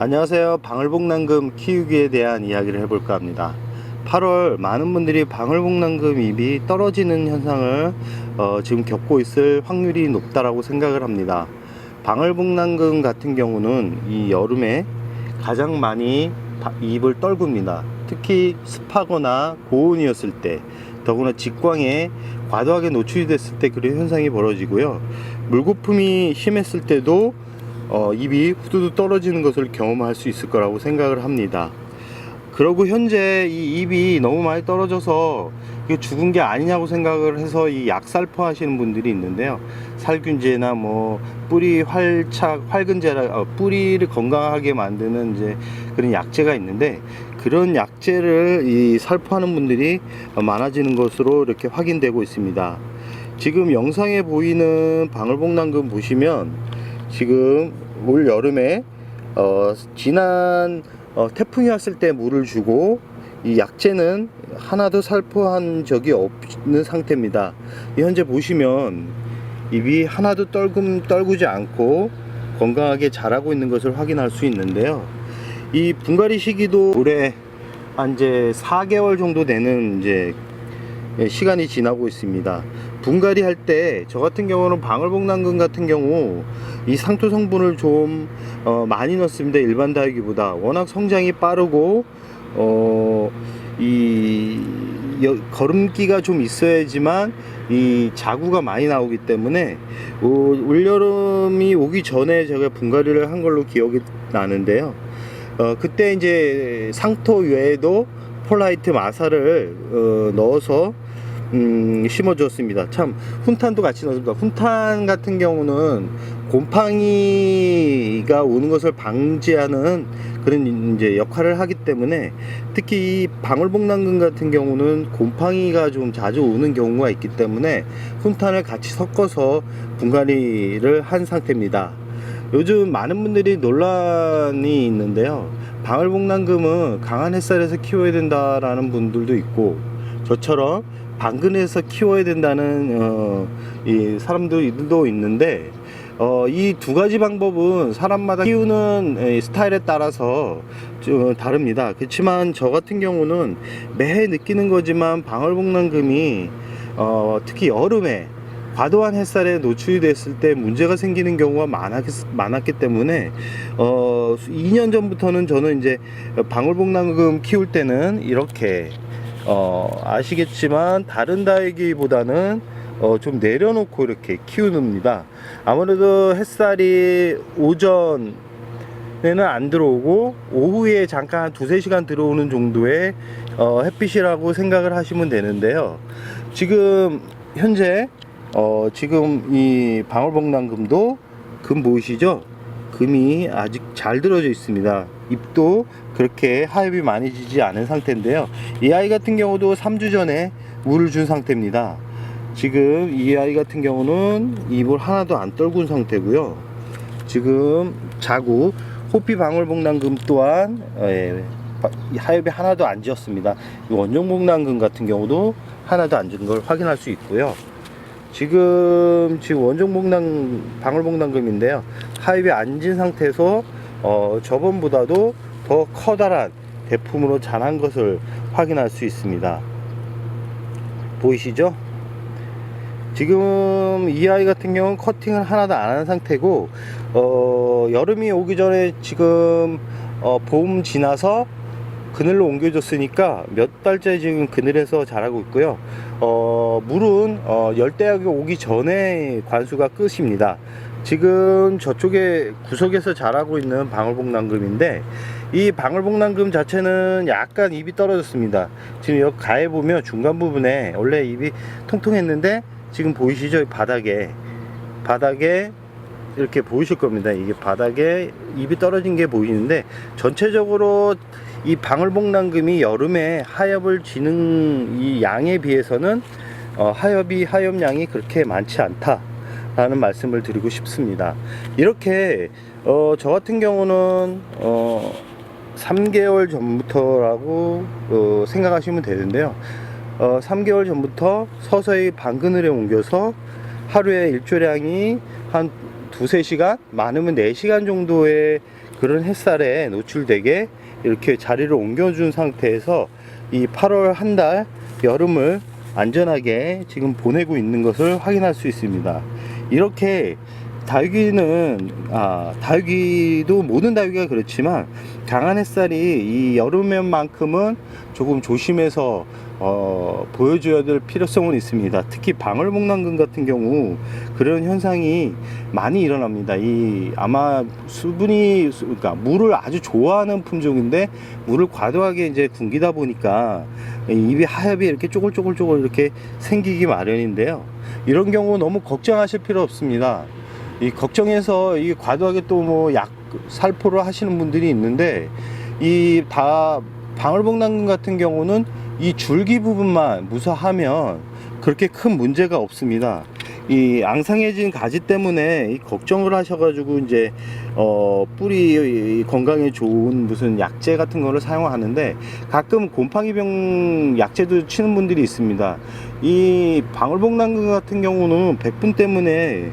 안녕하세요. 방울복랑금 키우기에 대한 이야기를 해볼까 합니다. 8월 많은 분들이 방울복랑금 잎이 떨어지는 현상을 지금 겪고 있을 확률이 높다라고 생각을 합니다. 방울복랑금 같은 경우는 이 여름에 가장 많이 잎을 떨굽니다. 특히 습하거나 고온이었을 때, 더구나 직광에 과도하게 노출이 됐을 때 그런 현상이 벌어지고요. 물거품이 심했을 때도 잎이 후두둑 떨어지는 것을 경험할 수 있을 거라고 생각을 합니다. 그러고 현재 이 잎이 너무 많이 떨어져서 이게 죽은 게 아니냐고 생각을 해서 이 약살포 하시는 분들이 있는데요. 살균제나 뭐 뿌리 활근제라 뿌리를 건강하게 만드는 이제 그런 약제가 있는데, 그런 약제를 이 살포하는 분들이 많아지는 것으로 이렇게 확인되고 있습니다. 지금 영상에 보이는 방울복랑금 보시면 지금 올 여름에 지난 태풍이 왔을 때 물을 주고 이 약재는 하나도 살포한 적이 없는 상태입니다. 현재 보시면 잎이 하나도 떨구지 않고 건강하게 자라고 있는 것을 확인할 수 있는데요. 이 분갈이 시기도 올해 한 이제 4개월 정도 되는 이제 시간이 지나고 있습니다. 분갈이 할 때 저 같은 경우는 방울복랑금 같은 경우 이 상토 성분을 좀 많이 넣습니다. 일반 다육이보다 워낙 성장이 빠르고 걸음기가 좀 있어야지만 이 자구가 많이 나오기 때문에 올여름이 오기 전에 제가 분갈이를 한 걸로 기억이 나는데요. 그때 이제 상토 외에도 폴라이트 마사를 넣어서 심어 주었습니다. 참 훈탄도 같이 넣었습니다. 훈탄 같은 경우는 곰팡이가 오는 것을 방지하는 그런 이제 역할을 하기 때문에, 특히 이 방울복랑금 같은 경우는 곰팡이가 좀 자주 오는 경우가 있기 때문에 훈탄을 같이 섞어서 분갈이를 한 상태입니다. 요즘 많은 분들이 논란이 있는데요. 방울복랑금은 강한 햇살에서 키워야 된다라는 분들도 있고, 저처럼 방근에서 키워야 된다는 이 사람들도 있는데, 이 두 가지 방법은 사람마다 키우는 스타일에 따라서 좀 다릅니다. 그렇지만 저 같은 경우는 매해 느끼는 거지만 방울복랑금이 특히 여름에 과도한 햇살에 노출이 됐을 때 문제가 생기는 경우가 많았기 때문에 2년 전부터는 저는 이제 방울복랑금 키울 때는 이렇게 아시겠지만 다른 다육이보다는 좀 내려놓고 이렇게 키우는입니다. 아무래도 햇살이 오전에는 안 들어오고 오후에 잠깐 한 2~3시간 들어오는 정도의 햇빛이라고 생각을 하시면 되는데요. 지금 현재 지금 이 방울복랑금도 금 보이시죠? 금이 아직 잘 들어져 있습니다. 잎도 그렇게 하엽이 많이 지지 않은 상태인데요. 이 아이 같은 경우도 3주 전에 물을 준 상태입니다. 지금 이 아이 같은 경우는 잎을 하나도 안 떨군 상태고요. 지금 자구 호피 방울복랑금 또한 하엽이 하나도 안 지었습니다. 원종복랑금 같은 경우도 하나도 안 지은 걸 확인할 수 있고요. 지금 방울복랑금인데요. 하엽이 안 진 상태에서 저번보다도 더 커다란 대품으로 자란 것을 확인할 수 있습니다. 보이시죠? 지금 이 아이 같은 경우는 커팅을 하나도 안 한 상태고, 여름이 오기 전에 지금 봄 지나서 그늘로 옮겨졌으니까 몇 달째 지금 그늘에서 자라고 있고요. 물은 열대야가 오기 전에 관수가 끝입니다. 지금 저쪽에 구석에서 자라고 있는 방울복랑금인데, 이 방울복랑금 자체는 약간 잎이 떨어졌습니다. 지금 여기 가에 보면 중간 부분에 원래 잎이 통통했는데 지금 보이시죠? 바닥에 이렇게 보이실 겁니다. 이게 바닥에 잎이 떨어진 게 보이는데, 전체적으로 이 방울복랑금이 여름에 하엽을 지는 이 양에 비해서는 하엽량이 그렇게 많지 않다 라는 말씀을 드리고 싶습니다. 이렇게 저 같은 경우는 3개월 전부터라고 생각하시면 되는데요. 3개월 전부터 서서히 방그늘에 옮겨서 하루에 일조량이 한 두세 시간, 많으면 4시간 정도의 그런 햇살에 노출되게 이렇게 자리를 옮겨준 상태에서 이 8월 한 달 여름을 안전하게 지금 보내고 있는 것을 확인할 수 있습니다. 이렇게 다육이도 모든 다육이가 그렇지만 강한 햇살이 이 여름에만큼은 조금 조심해서 보여줘야 될 필요성은 있습니다. 특히 방울복랑금 같은 경우 그런 현상이 많이 일어납니다. 아마 그러니까 물을 아주 좋아하는 품종인데 물을 과도하게 이제 굶기다 보니까 입이 하얗게 이렇게 쪼글쪼글 이렇게 생기기 마련인데요. 이런 경우 너무 걱정하실 필요 없습니다. 걱정해서 과도하게 또 뭐 살포를 하시는 분들이 있는데 방울복랑금 같은 경우는 이 줄기 부분만 무사하면 그렇게 큰 문제가 없습니다. 앙상해진 가지 때문에 걱정을 하셔가지고 이제 뿌리 건강에 좋은 무슨 약재 같은 거를 사용하는데 가끔 곰팡이병 약재도 치는 분들이 있습니다. 이 방울복랑금 같은 경우는 백분 때문에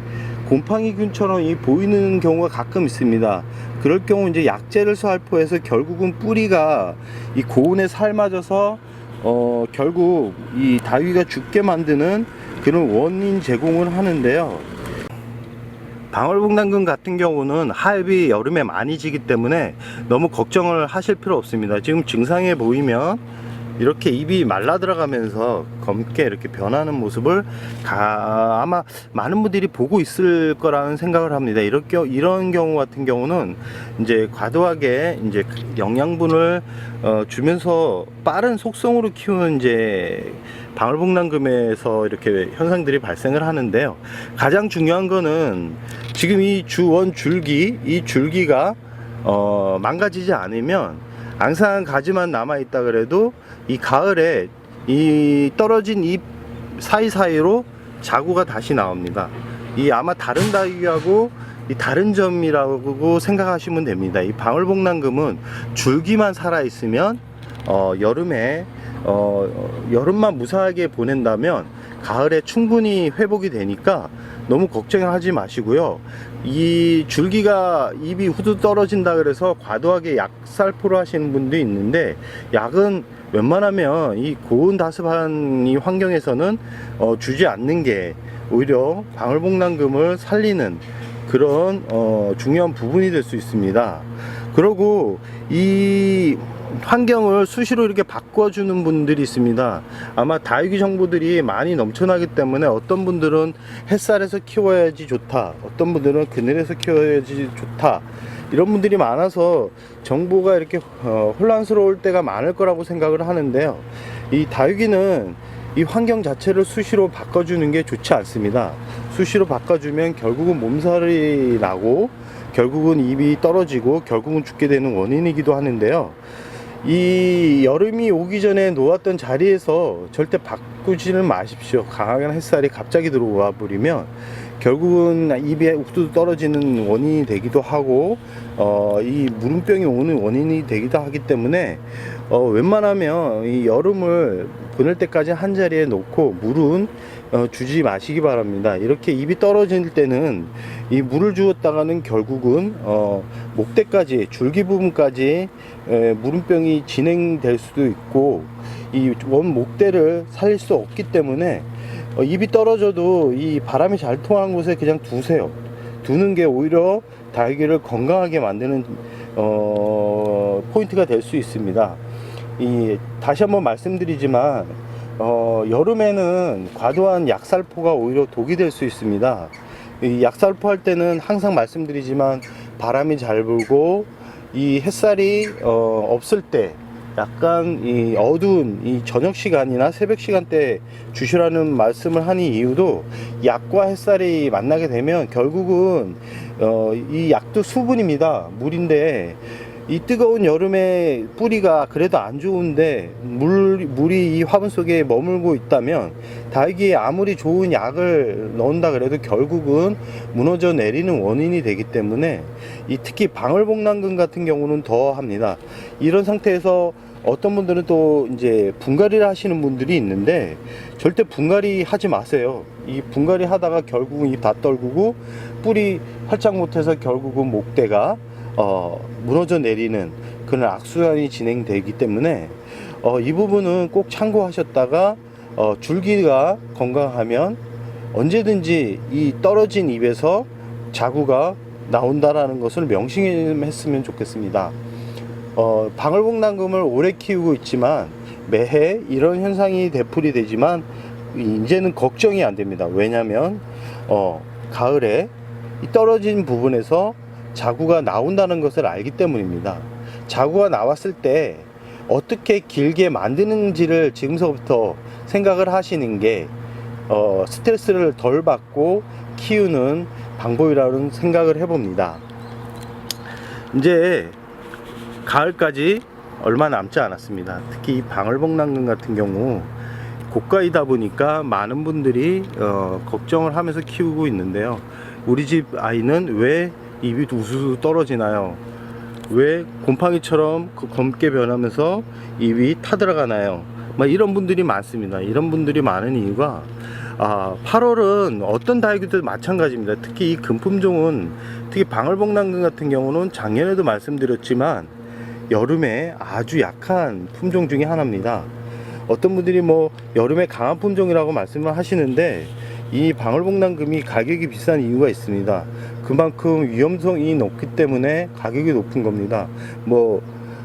곰팡이균처럼 보이는 경우가 가끔 있습니다. 그럴 경우 이제 약재를 살포해서 결국은 뿌리가 이 고온에 삶아져서 결국 이 다육이가 죽게 만드는 그런 원인 제공을 하는데요. 방울복랑금 같은 경우는 하엽이 여름에 많이 지기 때문에 너무 걱정을 하실 필요 없습니다. 지금 증상에 보이면 이렇게 입이 말라 들어가면서 검게 이렇게 변하는 모습을 아마 많은 분들이 보고 있을 거라는 생각을 합니다. 이런 경우 같은 경우는 이제 과도하게 이제 영양분을 주면서 빠른 속성으로 키우는 이제 방울복랑금에서 이렇게 현상들이 발생을 하는데요. 가장 중요한 거는 지금 이 줄기가 망가지지 않으면 앙상한 가지만 남아 있다 그래도 이 가을에 이 떨어진 잎 사이사이로 자구가 다시 나옵니다. 아마 다른 다육이하고 다른 점이라고 생각하시면 됩니다. 이 방울복랑금은 줄기만 살아 있으면 여름만 무사하게 보낸다면 가을에 충분히 회복이 되니까 너무 걱정하지 마시고요. 이 줄기가 잎이 후두 떨어진다 그래서 과도하게 약살포를 하시는 분도 있는데 약은 웬만하면 이 고온 다습한 이 환경에서는 주지 않는 게 오히려 방울복랑금을 살리는 그런 중요한 부분이 될 수 있습니다. 그리고 이 환경을 수시로 이렇게 바꿔주는 분들이 있습니다. 아마 다육이 정보들이 많이 넘쳐나기 때문에 어떤 분들은 햇살에서 키워야지 좋다, 어떤 분들은 그늘에서 키워야지 좋다, 이런 분들이 많아서 정보가 이렇게 혼란스러울 때가 많을 거라고 생각을 하는데요. 이 다육이는 이 환경 자체를 수시로 바꿔주는 게 좋지 않습니다. 수시로 바꿔주면 결국은 몸살이 나고 결국은 잎이 떨어지고 결국은 죽게 되는 원인이기도 하는데요. 이 여름이 오기 전에 놓았던 자리에서 절대 바꾸지는 마십시오. 강한 햇살이 갑자기 들어와 버리면 결국은 잎에 옥수수 떨어지는 원인이 되기도 하고 이 무름병이 오는 원인이 되기도 하기 때문에 웬만하면 이 여름을 보낼 때까지 한 자리에 놓고 물은 주지 마시기 바랍니다. 이렇게 잎이 떨어질 때는 이 물을 주었다가는 결국은 목대까지 줄기 부분까지 무름병이 진행될 수도 있고 이 원 목대를 살릴 수 없기 때문에 잎이 떨어져도 이 바람이 잘 통하는 곳에 그냥 두세요. 두는 게 오히려 다육이를 건강하게 만드는 포인트가 될 수 있습니다. 다시 한번 말씀드리지만 여름에는 과도한 약살포가 오히려 독이 될 수 있습니다. 이 약살포 할 때는 항상 말씀드리지만 바람이 잘 불고 이 햇살이 없을 때 약간 이 어두운 이 저녁 시간이나 새벽 시간대 주시라는 말씀을 하는 이유도 약과 햇살이 만나게 되면 결국은 이 약도 수분입니다. 물인데 이 뜨거운 여름에 뿌리가 그래도 안 좋은데 물이 이 화분 속에 머물고 있다면 다육이에 아무리 좋은 약을 넣는다 그래도 결국은 무너져 내리는 원인이 되기 때문에 특히 방울복랑금 같은 경우는 더 합니다. 이런 상태에서 어떤 분들은 또 이제 분갈이를 하시는 분들이 있는데 절대 분갈이 하지 마세요. 이 분갈이 하다가 결국은 잎 다 떨구고 뿌리 활짝 못해서 결국은 목대가 무너져 내리는 그런 악순환이 진행되기 때문에 이 부분은 꼭 참고하셨다가 줄기가 건강하면 언제든지 이 떨어진 잎에서 자구가 나온다라는 것을 명심했으면 좋겠습니다. 방울복랑금을 오래 키우고 있지만 매해 이런 현상이 되풀이 되지만 이제는 걱정이 안 됩니다. 왜냐면 가을에 이 떨어진 부분에서 자구가 나온다는 것을 알기 때문입니다. 자구가 나왔을 때 어떻게 길게 만드는지를 지금서부터 생각을 하시는 게 스트레스를 덜 받고 키우는 방법이라는 생각을 해봅니다. 이제 가을까지 얼마 남지 않았습니다. 특히 이 방울복랑금 같은 경우 고가이다 보니까 많은 분들이 걱정을 하면서 키우고 있는데요. 우리 집 아이는 왜 잎이 우수수 떨어지나요? 왜 곰팡이처럼 검게 변하면서 잎이 타들어가나요? 이런 분들이 많습니다. 이런 분들이 많은 이유가 8월은 어떤 다육이도 마찬가지입니다. 특히 이 금품종은, 특히 방울복랑금 같은 경우는 작년에도 말씀드렸지만 여름에 아주 약한 품종 중에 하나입니다. 어떤 분들이 여름에 강한 품종이라고 말씀을 하시는데 이 방울복랑금이 가격이 비싼 이유가 있습니다. 그만큼 위험성이 높기 때문에 가격이 높은 겁니다.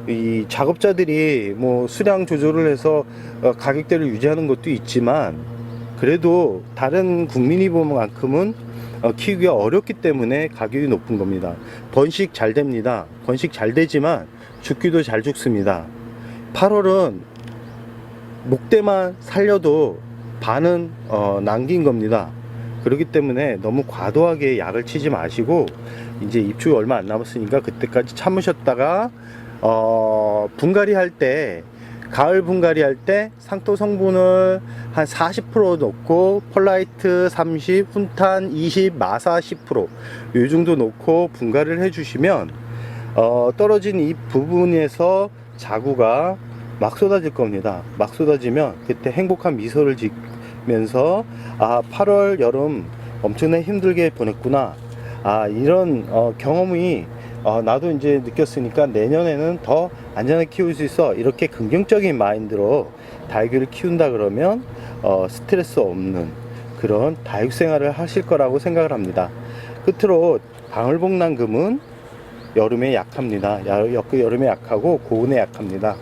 이 작업자들이 수량 조절을 해서 가격대를 유지하는 것도 있지만 그래도 다른 국민이만큼은 키우기가 어렵기 때문에 가격이 높은 겁니다. 번식 잘 됩니다. 번식 잘 되지만 죽기도 잘 죽습니다. 8월은 목대만 살려도 반은 남긴 겁니다. 그렇기 때문에 너무 과도하게 약을 치지 마시고 이제 입주가 얼마 안 남았으니까 그때까지 참으셨다가 분갈이 할 때, 가을 분갈이 할 때 상토 성분을 한 40% 넣고 펄라이트 30, 훈탄 20, 마사 10%, 이 정도 넣고 분갈이를 해주시면 떨어진 이 부분에서 자구가 막 쏟아질 겁니다. 막 쏟아지면 그때 행복한 미소를 짓면서 8월 여름 엄청나게 힘들게 보냈구나, 이런 경험이 나도 이제 느꼈으니까 내년에는 더 안전하게 키울 수 있어, 이렇게 긍정적인 마인드로 다육이를 키운다 그러면 스트레스 없는 그런 다육 생활을 하실 거라고 생각을 합니다. 끝으로 방울복랑금은 여름에 약합니다. 여름에 약하고 고온에 약합니다.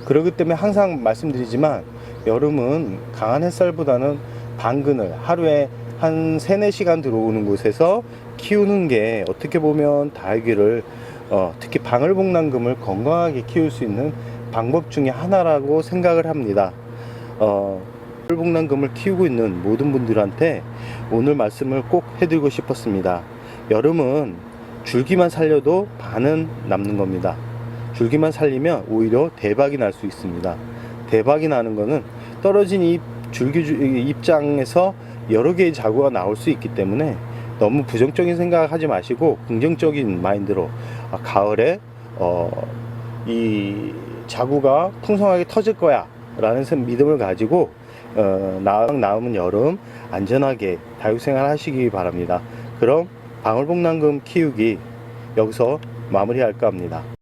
그렇기 때문에 항상 말씀드리지만 여름은 강한 햇살보다는 방그늘, 하루에 한 3-4시간 들어오는 곳에서 키우는 게 어떻게 보면 다육이를 특히 방울복랑금을 건강하게 키울 수 있는 방법 중에 하나라고 생각을 합니다. 방울복랑금을 키우고 있는 모든 분들한테 오늘 말씀을 꼭 해드리고 싶었습니다. 여름은 줄기만 살려도 반은 남는 겁니다. 줄기만 살리면 오히려 대박이 날 수 있습니다. 대박이 나는 거는 떨어진 잎, 줄기 입장에서 여러 개의 자구가 나올 수 있기 때문에 너무 부정적인 생각하지 마시고 긍정적인 마인드로 가을에 이 자구가 풍성하게 터질 거야 라는 믿음을 가지고 남은 여름 안전하게 다육생활 하시기 바랍니다. 그럼 방울복랑금 키우기 여기서 마무리할까 합니다.